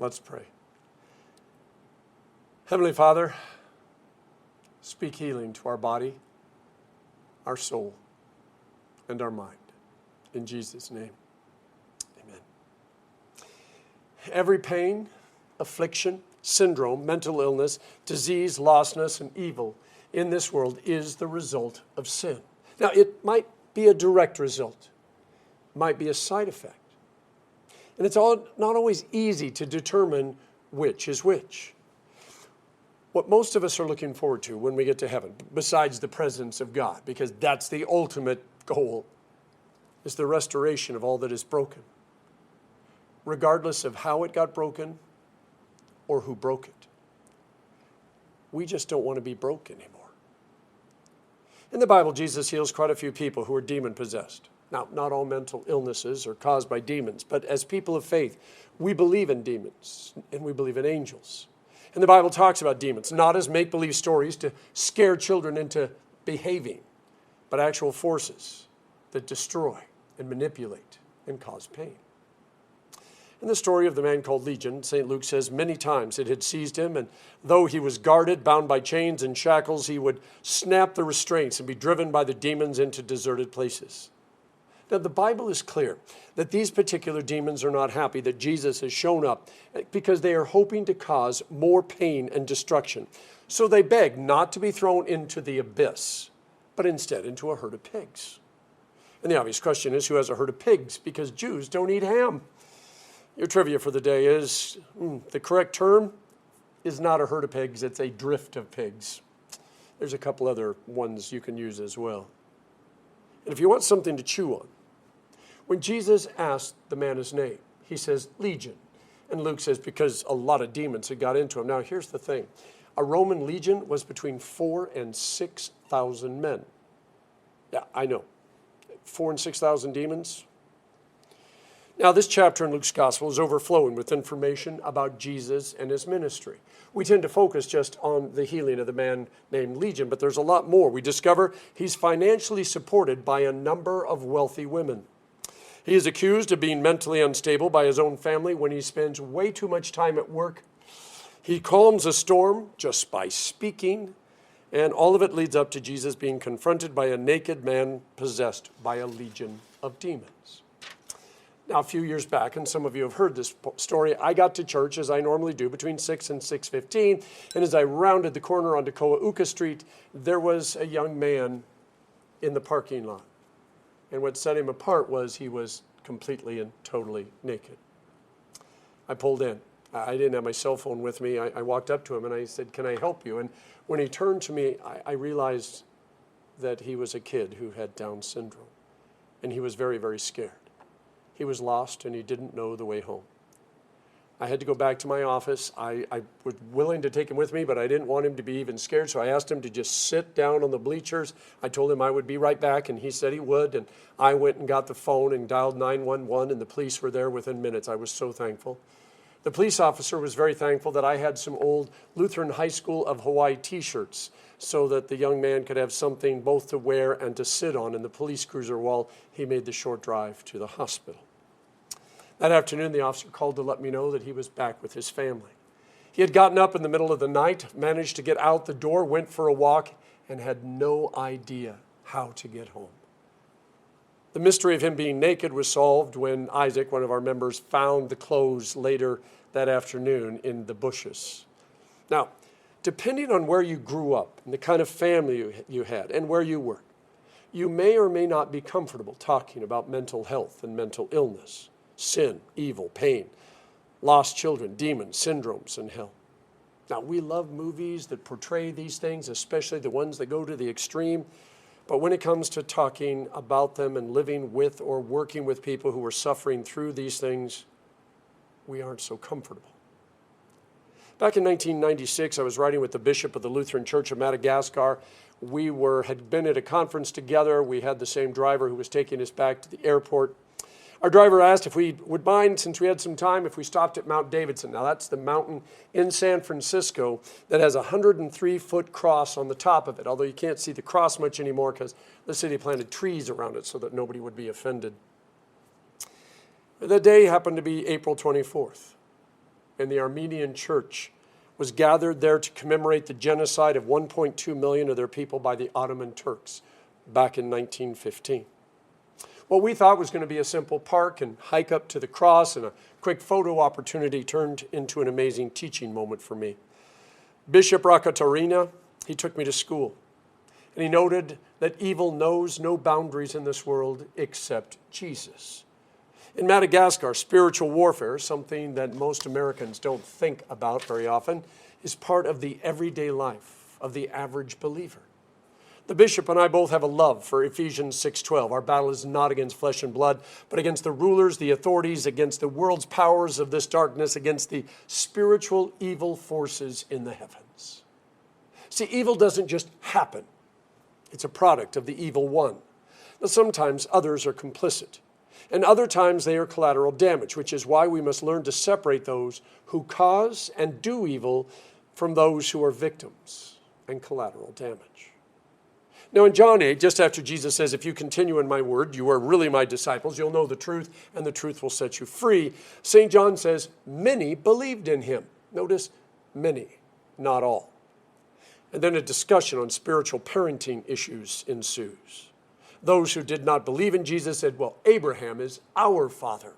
Let's pray. Heavenly Father, speak healing to our body, our soul, and our mind. In Jesus' name, amen. Every pain, affliction, syndrome, mental illness, disease, lostness, and evil in this world is the result of sin. Now, it might be a direct result, might be a side effect. And it's not always easy to determine which is which. What most of us are looking forward to when we get to heaven, besides the presence of God, because that's the ultimate goal, is the restoration of all that is broken, regardless of how it got broken or who broke it. We just don't want to be broke anymore. In the Bible, Jesus heals quite a few people who are demon-possessed. Now, not all mental illnesses are caused by demons, but as people of faith, we believe in demons and we believe in angels. And the Bible talks about demons, not as make-believe stories to scare children into behaving, but actual forces that destroy and manipulate and cause pain. In the story of the man called Legion, St. Luke says many times it had seized him, and though he was guarded, bound by chains and shackles, he would snap the restraints and be driven by the demons into deserted places. Now, the Bible is clear that these particular demons are not happy that Jesus has shown up because they are hoping to cause more pain and destruction. So they beg not to be thrown into the abyss, but instead into a herd of pigs. And the obvious question is, who has a herd of pigs? Because Jews don't eat ham. Your trivia for the day is, the correct term is not a herd of pigs, it's a drift of pigs. There's a couple other ones you can use as well. And if you want something to chew on, when Jesus asked the man his name, he says, Legion. And Luke says, because a lot of demons had got into him. Now, here's the thing. A Roman legion was between 4,000 and 6,000 men. Yeah, I know. 4,000 and 6,000 demons. Now, this chapter in Luke's gospel is overflowing with information about Jesus and his ministry. We tend to focus just on the healing of the man named Legion, but there's a lot more. We discover he's financially supported by a number of wealthy women. He is accused of being mentally unstable by his own family when he spends way too much time at work. He calms a storm just by speaking, and all of it leads up to Jesus being confronted by a naked man possessed by a legion of demons. Now, a few years back, and some of you have heard this story, I got to church, as I normally do, between 6 and 6:15, and as I rounded the corner onto Coauca Street, there was a young man in the parking lot. And what set him apart was he was completely and totally naked. I pulled in. I didn't have my cell phone with me. I walked up to him and I said, can I help you? And when he turned to me, I realized that he was a kid who had Down syndrome. And he was very, very scared. He was lost and he didn't know the way home. I had to go back to my office. I was willing to take him with me, but I didn't want him to be even scared, so I asked him to just sit down on the bleachers. I told him I would be right back, and he said he would, and I went and got the phone and dialed 911, and the police were there within minutes. I was so thankful. The police officer was very thankful that I had some old Lutheran High School of Hawaii t-shirts so that the young man could have something both to wear and to sit on in the police cruiser while he made the short drive to the hospital. That afternoon, the officer called to let me know that he was back with his family. He had gotten up in the middle of the night, managed to get out the door, went for a walk, and had no idea how to get home. The mystery of him being naked was solved when Isaac, one of our members, found the clothes later that afternoon in the bushes. Now, depending on where you grew up and the kind of family you had and where you work, you may or may not be comfortable talking about mental health and mental illness. Sin, evil, pain, lost children, demons, syndromes, and hell. Now, we love movies that portray these things, especially the ones that go to the extreme. But when it comes to talking about them and living with or working with people who are suffering through these things, we aren't so comfortable. Back in 1996, I was riding with the bishop of the Lutheran Church of Madagascar. We had been at a conference together. We had the same driver who was taking us back to the airport. Our driver asked if we would mind, since we had some time, if we stopped at Mount Davidson. Now, that's the mountain in San Francisco that has a 103-foot cross on the top of it, although you can't see the cross much anymore because the city planted trees around it so that nobody would be offended. The day happened to be April 24th. and the Armenian church was gathered there to commemorate the genocide of 1.2 million of their people by the Ottoman Turks back in 1915. What we thought was going to be a simple park and hike up to the cross and a quick photo opportunity turned into an amazing teaching moment for me. Bishop Rakatarina, he took me to school, and he noted that evil knows no boundaries in this world except Jesus. In Madagascar, spiritual warfare, something that most Americans don't think about very often, is part of the everyday life of the average believer. The bishop and I both have a love for Ephesians 6:12. Our battle is not against flesh and blood, but against the rulers, the authorities, against the world's powers of this darkness, against the spiritual evil forces in the heavens. See, evil doesn't just happen. It's a product of the evil one. Now, sometimes others are complicit, and other times they are collateral damage, which is why we must learn to separate those who cause and do evil from those who are victims and collateral damage. Now in John 8, just after Jesus says, if you continue in my word, you are really my disciples, you'll know the truth, and the truth will set you free, St. John says, many believed in him. Notice, many, not all. And then a discussion on spiritual parenting issues ensues. Those who did not believe in Jesus said, well, Abraham is our father.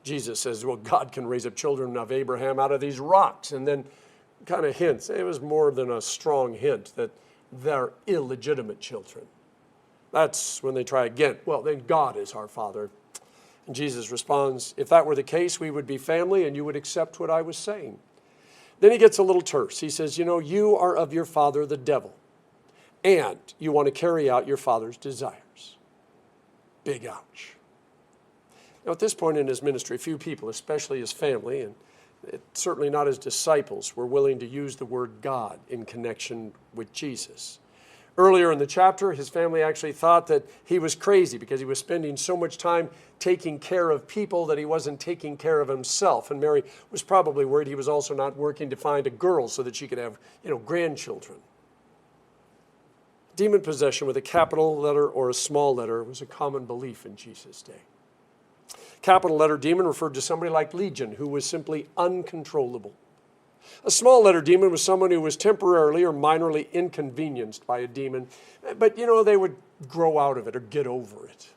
Jesus says, well, God can raise up children of Abraham out of these rocks. And then kind of hints, it was more than a strong hint that they're illegitimate children. That's when they try again. Well, then God is our father. And Jesus responds, if that were the case, we would be family and you would accept what I was saying. Then he gets a little terse. He says, you are of your father, the devil, and you want to carry out your father's desires. Big ouch. Now, at this point in his ministry, few people, especially his family, and certainly not his disciples, were willing to use the word God in connection with Jesus. Earlier in the chapter, his family actually thought that he was crazy because he was spending so much time taking care of people that he wasn't taking care of himself. And Mary was probably worried he was also not working to find a girl so that she could have, grandchildren. Demon possession with a capital letter or a small letter was a common belief in Jesus' day. Capital letter demon referred to somebody like Legion, who was simply uncontrollable. A small letter demon was someone who was temporarily or minorly inconvenienced by a demon, but they would grow out of it or get over it.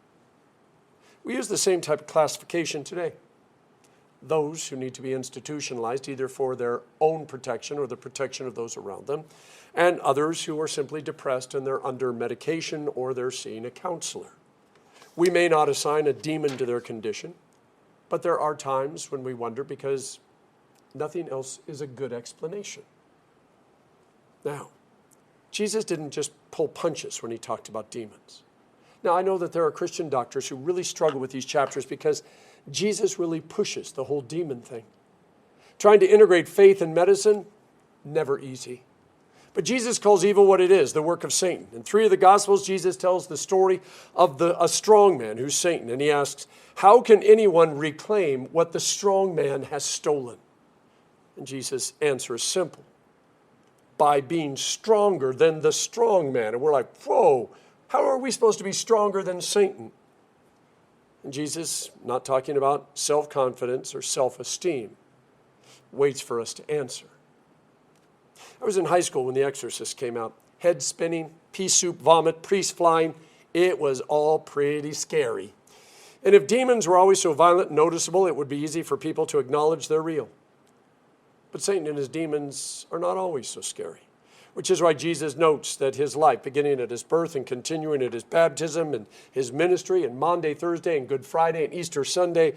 We use the same type of classification today. Those who need to be institutionalized either for their own protection or the protection of those around them, and others who are simply depressed and they're under medication or they're seeing a counselor. We may not assign a demon to their condition, but there are times when we wonder because nothing else is a good explanation. Now, Jesus didn't just pull punches when he talked about demons. Now, I know that there are Christian doctors who really struggle with these chapters because Jesus really pushes the whole demon thing. Trying to integrate faith and medicine, never easy. But Jesus calls evil what it is, the work of Satan. In 3 of the Gospels, Jesus tells the story of a strong man who's Satan. And he asks, how can anyone reclaim what the strong man has stolen? And Jesus' answer is simple. By being stronger than the strong man. And we're like, whoa, how are we supposed to be stronger than Satan? And Jesus, not talking about self-confidence or self-esteem, waits for us to answer. I was in high school when The Exorcist came out. Head spinning, pea soup vomit, priest flying. It was all pretty scary. And if demons were always so violent and noticeable, it would be easy for people to acknowledge they're real. But Satan and his demons are not always so scary, which is why Jesus notes that his life, beginning at his birth and continuing at his baptism and his ministry and Maundy, Thursday and Good Friday and Easter Sunday,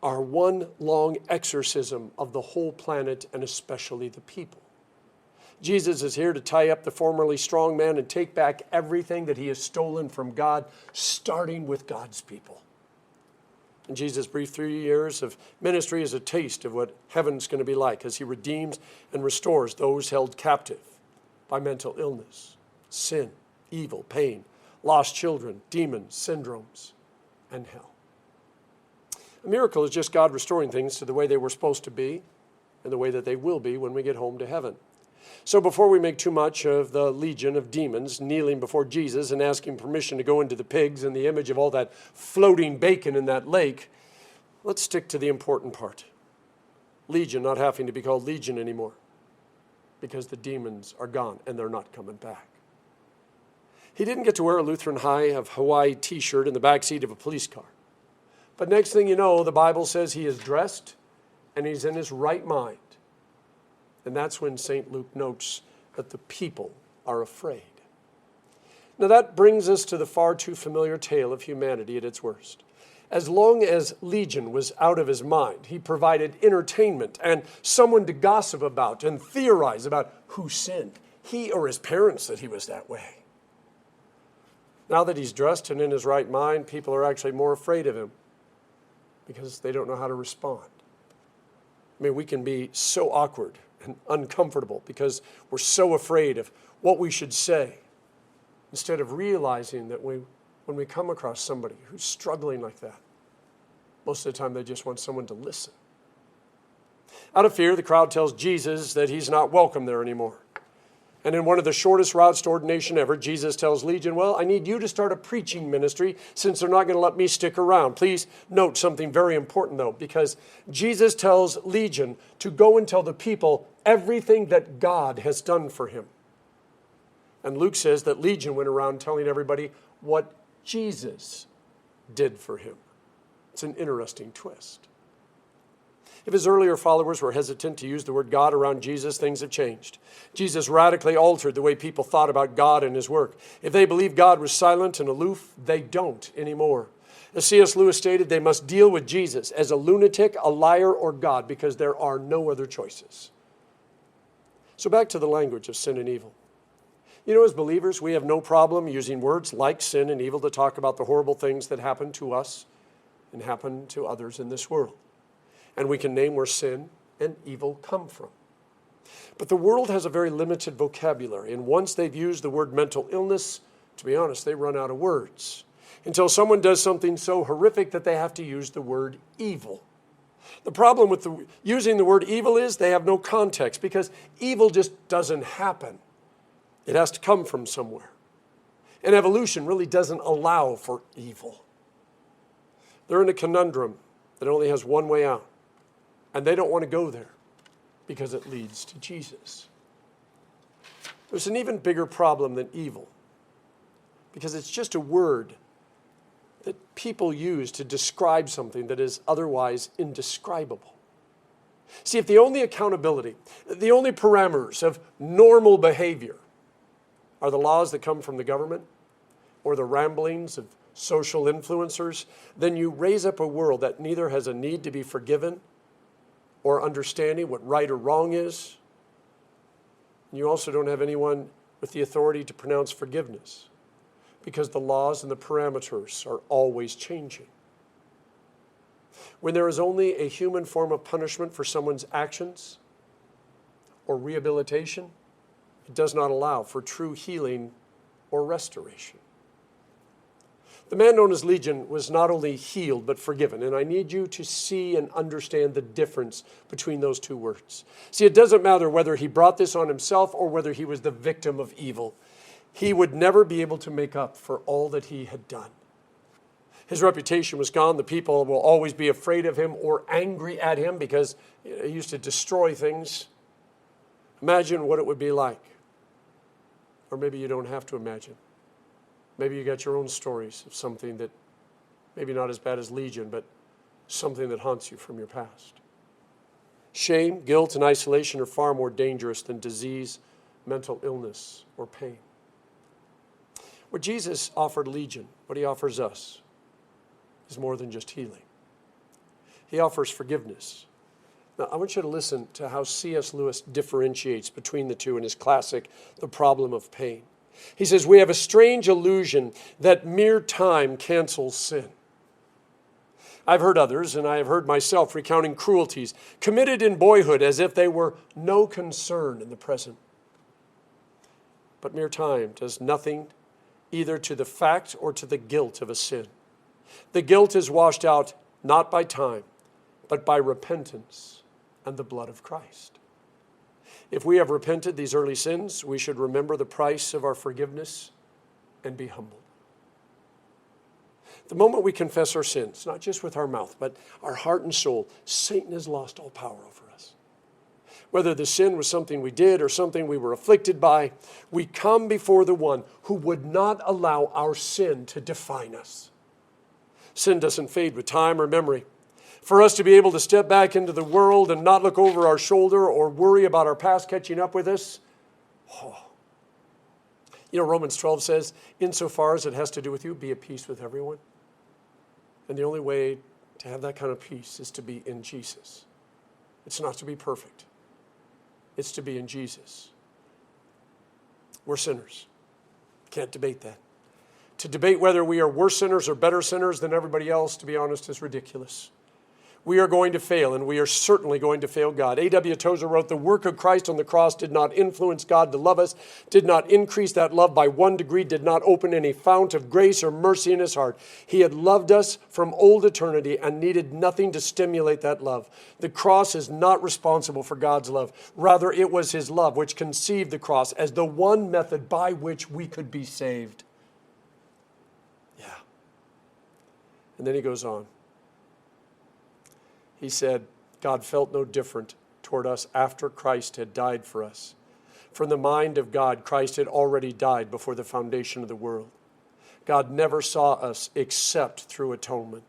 are one long exorcism of the whole planet and especially the people. Jesus is here to tie up the formerly strong man and take back everything that he has stolen from God, starting with God's people. And Jesus' brief 3 years of ministry is a taste of what heaven's going to be like as he redeems and restores those held captive by mental illness, sin, evil, pain, lost children, demons, syndromes, and hell. A miracle is just God restoring things to the way they were supposed to be and the way that they will be when we get home to heaven. So before we make too much of the legion of demons kneeling before Jesus and asking permission to go into the pigs and the image of all that floating bacon in that lake, let's stick to the important part. Legion not having to be called Legion anymore because the demons are gone and they're not coming back. He didn't get to wear a Lutheran High of Hawaii t-shirt in the backseat of a police car. But next thing you know, the Bible says he is dressed and he's in his right mind. And that's when St. Luke notes that the people are afraid. Now that brings us to the far too familiar tale of humanity at its worst. As long as Legion was out of his mind, he provided entertainment and someone to gossip about and theorize about who sinned. He or his parents that he was that way. Now that he's dressed and in his right mind, people are actually more afraid of him because they don't know how to respond. I mean, we can be so awkward and uncomfortable because we're so afraid of what we should say instead of realizing that when we come across somebody who's struggling like that, most of the time they just want someone to listen. Out of fear, the crowd tells Jesus that he's not welcome there anymore. And in one of the shortest routes to ordination ever, Jesus tells Legion, well, I need you to start a preaching ministry since they're not going to let me stick around. Please note something very important, though, because Jesus tells Legion to go and tell the people everything that God has done for him. And Luke says that Legion went around telling everybody what Jesus did for him. It's an interesting twist. If his earlier followers were hesitant to use the word God around Jesus, things have changed. Jesus radically altered the way people thought about God and his work. If they believed God was silent and aloof, they don't anymore. As C.S. Lewis stated, they must deal with Jesus as a lunatic, a liar, or God, because there are no other choices. So back to the language of sin and evil. You know, as believers, we have no problem using words like sin and evil to talk about the horrible things that happen to us and happen to others in this world. And we can name where sin and evil come from. But the world has a very limited vocabulary, and once they've used the word mental illness, to be honest, they run out of words, until someone does something so horrific that they have to use the word evil. The problem with using the word evil is they have no context, because evil just doesn't happen. It has to come from somewhere. And evolution really doesn't allow for evil. They're in a conundrum that only has one way out. And they don't want to go there because it leads to Jesus. There's an even bigger problem than evil, because it's just a word that people use to describe something that is otherwise indescribable. See, if the only accountability, the only parameters of normal behavior are the laws that come from the government or the ramblings of social influencers, then you raise up a world that neither has a need to be forgiven or understanding what right or wrong is. And you also don't have anyone with the authority to pronounce forgiveness, because the laws and the parameters are always changing. When there is only a human form of punishment for someone's actions or rehabilitation, it does not allow for true healing or restoration. The man known as Legion was not only healed, but forgiven. And I need you to see and understand the difference between those two words. See, it doesn't matter whether he brought this on himself or whether he was the victim of evil. He would never be able to make up for all that he had done. His reputation was gone. The people will always be afraid of him or angry at him because he used to destroy things. Imagine what it would be like. Or maybe you don't have to imagine. Maybe you got your own stories of something that, maybe not as bad as Legion, but something that haunts you from your past. Shame, guilt, and isolation are far more dangerous than disease, mental illness, or pain. What Jesus offered Legion, what he offers us, is more than just healing. He offers forgiveness. Now, I want you to listen to how C.S. Lewis differentiates between the two in his classic, The Problem of Pain. He says, we have a strange illusion that mere time cancels sin. I've heard others, and I have heard myself, recounting cruelties committed in boyhood as if they were no concern in the present. But mere time does nothing either to the fact or to the guilt of a sin. The guilt is washed out not by time, but by repentance and the blood of Christ. If we have repented these early sins, we should remember the price of our forgiveness and be humbled. The moment we confess our sins, not just with our mouth, but our heart and soul, Satan has lost all power over us. Whether the sin was something we did or something we were afflicted by, we come before the one who would not allow our sin to define us. Sin doesn't fade with time or memory. For us to be able to step back into the world and not look over our shoulder or worry about our past catching up with us, Romans 12 says, insofar as it has to do with you, be at peace with everyone. And the only way to have that kind of peace is to be in Jesus. It's not to be perfect. It's to be in Jesus. We're sinners. Can't debate that. To debate whether we are worse sinners or better sinners than everybody else, to be honest, is ridiculous. We are going to fail, and we are certainly going to fail God. A.W. Tozer wrote, the work of Christ on the cross did not influence God to love us, did not increase that love by 1 degree, did not open any fount of grace or mercy in his heart. He had loved us from old eternity and needed nothing to stimulate that love. The cross is not responsible for God's love. Rather, it was his love which conceived the cross as the one method by which we could be saved. Yeah. And then he goes on. He said, God felt no different toward us after Christ had died for us. From the mind of God, Christ had already died before the foundation of the world. God never saw us except through atonement.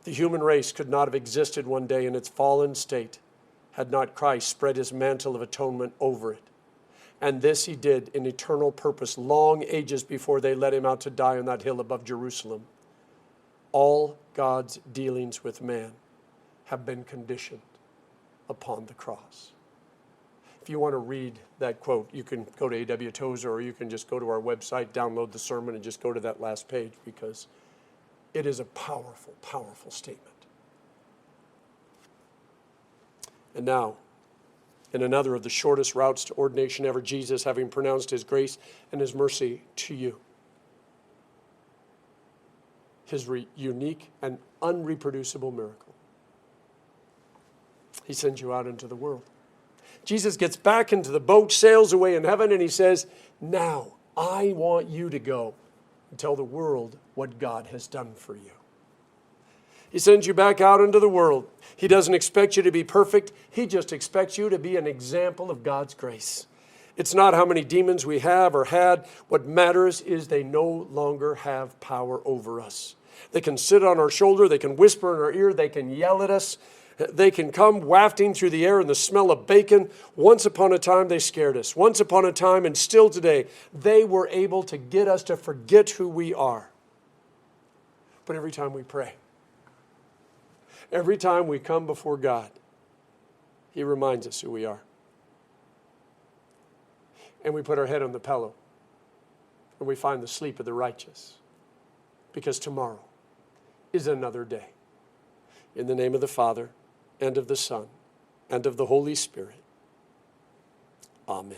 The human race could not have existed one day in its fallen state had not Christ spread his mantle of atonement over it. And this he did in eternal purpose, long ages before they let him out to die on that hill above Jerusalem. All God's dealings with man have been conditioned upon the cross. If you want to read that quote, you can go to A.W. Tozer, or you can just go to our website, download the sermon, and just go to that last page, because it is a powerful, powerful statement. And now, in another of the shortest routes to ordination ever, Jesus, having pronounced his grace and his mercy to you, his unique and unreproducible miracle, he sends you out into the world. Jesus gets back into the boat, sails away in heaven, and he says, now I want you to go and tell the world what God has done for you. He sends you back out into the world. He doesn't expect you to be perfect. He just expects you to be an example of God's grace. It's not how many demons we have or had. What matters is they no longer have power over us. They can sit on our shoulder. They can whisper in our ear. They can yell at us. They can come wafting through the air in the smell of bacon. Once upon a time, they scared us. Once upon a time, and still today, they were able to get us to forget who we are. But every time we pray, every time we come before God, he reminds us who we are. And we put our head on the pillow, and we find the sleep of the righteous, because tomorrow is another day. In the name of the Father, and of the Son, and of the Holy Spirit. Amen.